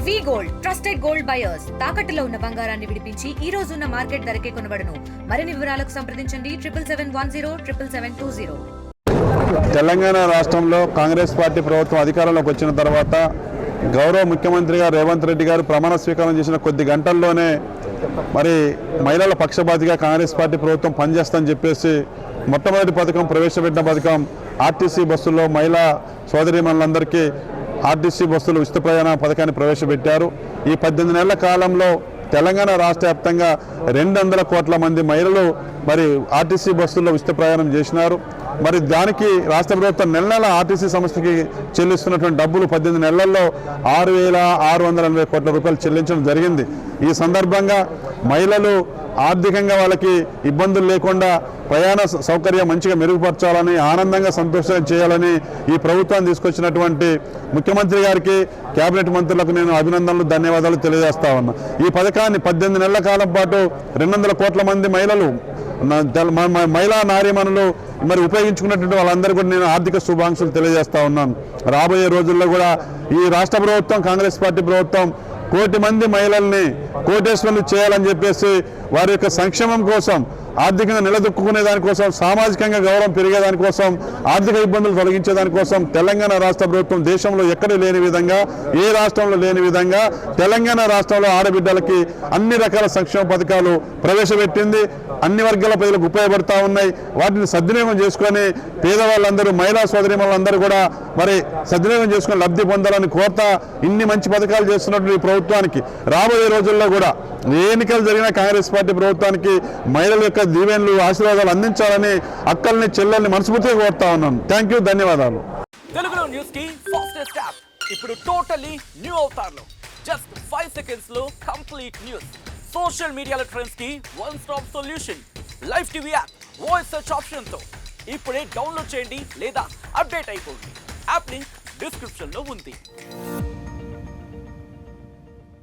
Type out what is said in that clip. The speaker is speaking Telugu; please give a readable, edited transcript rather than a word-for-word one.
వి గోల్డ్ ట్రస్టెడ్ గోల్డ్ బయర్స్ తాకట్టులో ఉన్న బంగారాన్ని విడిపించి ఈ రోజు ఉన్న మార్కెట్ ధరకే కొనబడును. మరిన్ని వివరాలకు సంప్రదించండి 77107720. తెలంగాణ రాష్ట్రంలో కాంగ్రెస్ పార్టీ ప్రభుత్వం అధికారంలోకి వచ్చిన తర్వాత గౌరవ ముఖ్యమంత్రిగా రేవంత్ రెడ్డి గారు ప్రమాణ స్వీకారం చేసిన కొద్ది గంటల్లోనే మరి మహిళల పక్షపాతిగా కాంగ్రెస్ పార్టీ ప్రభుత్వం పనిచేస్తుందని చెప్పేసి మొట్టమొదటి పథకం ప్రవేశపెట్టిన పథకం ఆర్టీసీ బస్సుల్లో మహిళా సోదరీమణులందరికీ ఆర్టీసీ బస్సులు ఉచిత ప్రయాణ పథకాన్ని ప్రవేశపెట్టారు. ఈ 18 నెలల కాలంలో తెలంగాణ రాష్ట్ర వ్యాప్తంగా 200 కోట్ల మంది మహిళలు మరి ఆర్టీసీ బస్సుల్లో ఉచిత ప్రయాణం చేసినారు. మరి దానికి రాష్ట్ర ప్రభుత్వం నెల ఆర్టీసీ సంస్థకి చెల్లిస్తున్నటువంటి డబ్బులు 18 నెలల్లో 6,680 కోట్ల రూపాయలు చెల్లించడం జరిగింది. ఈ సందర్భంగా మహిళలు ఆర్థికంగా వాళ్ళకి ఇబ్బందులు లేకుండా ప్రయాణ సౌకర్యం మంచిగా మెరుగుపరచాలని, ఆనందంగా సంతోషంగా చేయాలని ఈ ప్రభుత్వాన్ని తీసుకొచ్చినటువంటి ముఖ్యమంత్రి గారికి, కేబినెట్ మంత్రులకు నేను అభినందనలు, ధన్యవాదాలు తెలియజేస్తా ఉన్నా. ఈ పథకాన్ని 18 నెలల కాలం పాటు 200 కోట్ల మంది మహిళలు, మహిళా నారీమణులు మరి ఉపయోగించుకున్నటువంటి వాళ్ళందరూ కూడా నేను ఆర్థిక శుభాకాంక్షలు తెలియజేస్తా ఉన్నాను. రాబోయే రోజుల్లో కూడా ఈ రాష్ట్ర ప్రభుత్వం, కాంగ్రెస్ పార్టీ ప్రభుత్వం 1 కోటి మంది మహిళల్ని కోటేశ్వరులు చేయాలని చెప్పేసి వారి యొక్క సంక్షేమం కోసం, ఆర్థికంగా నిలదొక్కునే దానికోసం, సామాజికంగా గౌరవం పెరిగేదానికోసం, ఆర్థిక ఇబ్బందులు తొలగించేదానికోసం తెలంగాణ రాష్ట్ర ప్రభుత్వం దేశంలో ఎక్కడ లేని విధంగా, ఏ రాష్ట్రంలో లేని విధంగా తెలంగాణ రాష్ట్రంలో ఆడబిడ్డలకి అన్ని రకాల సంక్షేమ పథకాలు ప్రవేశపెట్టింది. అన్ని వర్గాల ప్రజలకు ఉపయోగపడతా ఉన్నాయి. వాటిని సద్వినియోగం చేసుకొని పేదవాళ్ళందరూ, మహిళా సోదరీమణులందరూ కూడా మరి సద్వినియోగం చేసుకొని లబ్ధి పొందాలని కోరుతా, ఇన్ని మంచి పథకాలు చేస్తున్నటువంటి ప్రభుత్వానికి రాబోయే రోజుల్లో కూడా ఏ ఎన్నికలు జరిగినా కాంగ్రెస్ పార్టీ ప్రభుత్వానికి మహిళల యొక్క దీవెనలు, ఆశీర్వాదాలు అందించాలని అక్కల్ని, చెల్లెల్ని మనస్ఫూర్తిగా కోరుతా ఉన్నాను. థ్యాంక్ యూ, ధన్యవాదాలు. తెలుగులో న్యూస్ కి ఫాస్టెస్ట్ యాప్ ఇప్పుడు టోటల్లీ న్యూ అవతార్లో జస్ట్ 5 సెకండ్స్ లో కంప్లీట్ న్యూస్. సోషల్ మీడియాలో ట్రెండ్స్ కి one stop solution. Live TV app voice search option తో ఇప్పుడే డౌన్లోడ్ చేయండి లేదా అప్డేట్ అయిపోండి. యాప్ లింక్ డిస్క్రిప్షన్ లో ఉంది.